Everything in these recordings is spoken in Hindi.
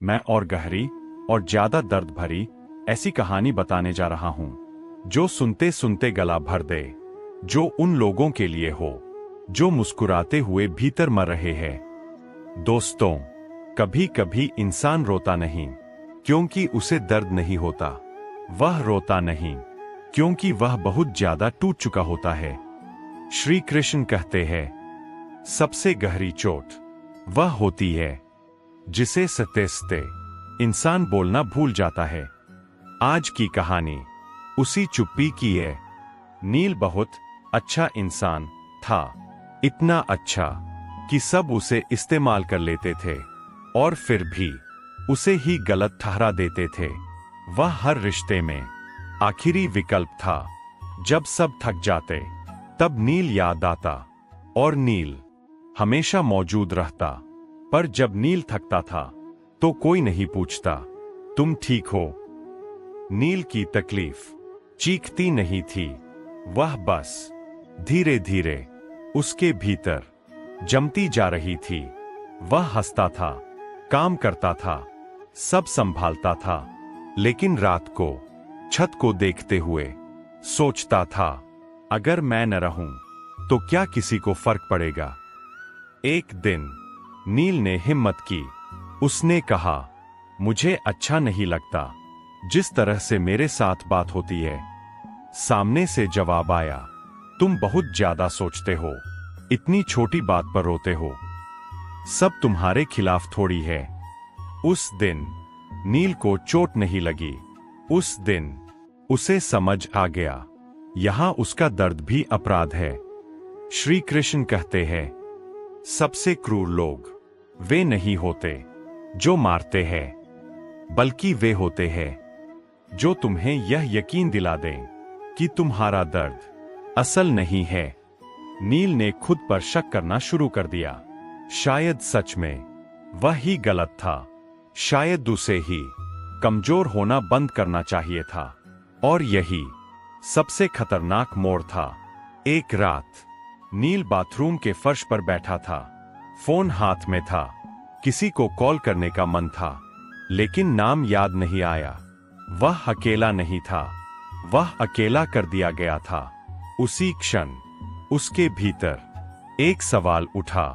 मैं और गहरी और ज्यादा दर्द भरी ऐसी कहानी बताने जा रहा हूं जो सुनते सुनते गला भर दे, जो उन लोगों के लिए हो जो मुस्कुराते हुए भीतर मर रहे हैं। दोस्तों, कभी कभी इंसान रोता नहीं क्योंकि उसे दर्द नहीं होता, वह रोता नहीं क्योंकि वह बहुत ज्यादा टूट चुका होता है। श्री कृष्ण कहते हैं, सबसे गहरी चोट वह होती है जिसे सते इंसान बोलना भूल जाता है। आज की कहानी उसी चुप्पी की है। नील बहुत अच्छा इंसान था, इतना अच्छा कि सब उसे इस्तेमाल कर लेते थे और फिर भी उसे ही गलत ठहरा देते थे। वह हर रिश्ते में आखिरी विकल्प था। जब सब थक जाते तब नील याद आता और नील हमेशा मौजूद रहता। पर जब नील थकता था तो कोई नहीं पूछता, तुम ठीक हो? नील की तकलीफ चीखती नहीं थी, वह बस धीरे धीरे उसके भीतर जमती जा रही थी। वह हंसता था, काम करता था, सब संभालता था, लेकिन रात को छत को देखते हुए सोचता था, अगर मैं न रहूं तो क्या किसी को फर्क पड़ेगा? एक दिन नील ने हिम्मत की। उसने कहा, मुझे अच्छा नहीं लगता जिस तरह से मेरे साथ बात होती है। सामने से जवाब आया, तुम बहुत ज्यादा सोचते हो, इतनी छोटी बात पर रोते हो, सब तुम्हारे खिलाफ थोड़ी है। उस दिन नील को चोट नहीं लगी। उस दिन उसे समझ आ गया, यहां उसका दर्द भी अपराध है। श्री कृष्ण कहते हैं, सबसे क्रूर लोग वे नहीं होते जो मारते हैं, बल्कि वे होते हैं जो तुम्हें यह यकीन दिला दें कि तुम्हारा दर्द असल नहीं है। नील ने खुद पर शक करना शुरू कर दिया। शायद सच में वह ही गलत था, शायद उसे ही कमजोर होना बंद करना चाहिए था। और यही सबसे खतरनाक मोड़ था। एक रात नील बाथरूम के फर्श पर बैठा था, फोन हाथ में था। किसी को कॉल करने का मन था, लेकिन नाम याद नहीं आया। वह अकेला नहीं था, वह अकेला कर दिया गया था। उसी क्षण उसके भीतर एक सवाल उठा,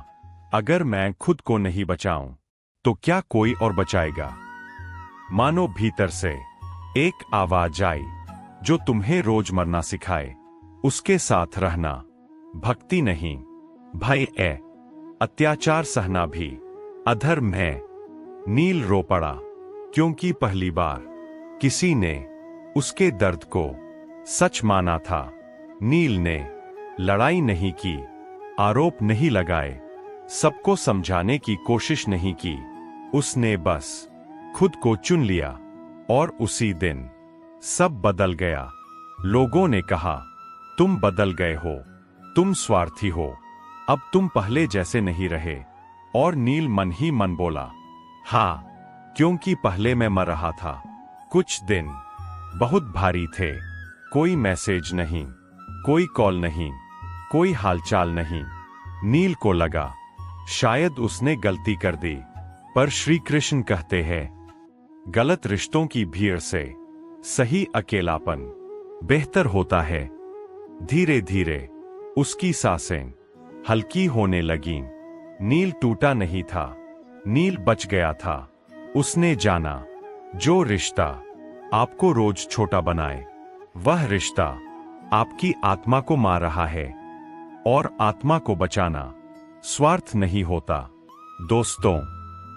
अगर मैं खुद को नहीं बचाऊं तो क्या कोई और बचाएगा? मानो भीतर से एक आवाज आई जो तुम्हें रोज मरना सिखाए, उसके साथ रहना भक्ति नहीं, भय है। अत्याचार सहना भी अधर्म है। नील रो पड़ा क्योंकि पहली बार किसी ने उसके दर्द को सच माना था। नील ने लड़ाई नहीं की, आरोप नहीं लगाए, सबको समझाने की कोशिश नहीं की। उसने बस खुद को चुन लिया और उसी दिन सब बदल गया। लोगों ने कहा, तुम बदल गए हो, तुम स्वार्थी हो, अब तुम पहले जैसे नहीं रहे। और नील मन ही मन बोला, हाँ, क्योंकि पहले मैं मर रहा था। कुछ दिन बहुत भारी थे। कोई मैसेज नहीं, कोई कॉल नहीं, कोई हालचाल नहीं। नील को लगा शायद उसने गलती कर दी। पर श्री कृष्ण कहते हैं, गलत रिश्तों की भीड़ से सही अकेलापन बेहतर होता है। धीरे धीरे उसकी सांसें हल्की होने लगीं। नील टूटा नहीं था, नील बच गया था। उसने जाना, जो रिश्ता आपको रोज छोटा बनाए, वह रिश्ता आपकी आत्मा को मार रहा है। और आत्मा को बचाना स्वार्थ नहीं होता। दोस्तों,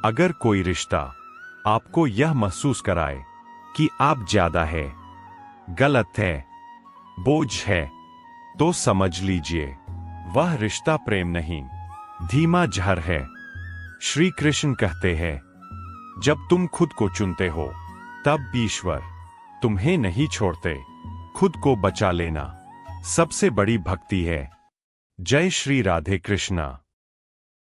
अगर कोई रिश्ता आपको यह महसूस कराए कि आप ज्यादा है, गलत है, बोझ है, तो समझ लीजिए वह रिश्ता प्रेम नहीं, धीमा जहर है। श्री कृष्ण कहते हैं, जब तुम खुद को चुनते हो तब ईश्वर तुम्हें नहीं छोड़ते। खुद को बचा लेना सबसे बड़ी भक्ति है। जय श्री राधे कृष्णा।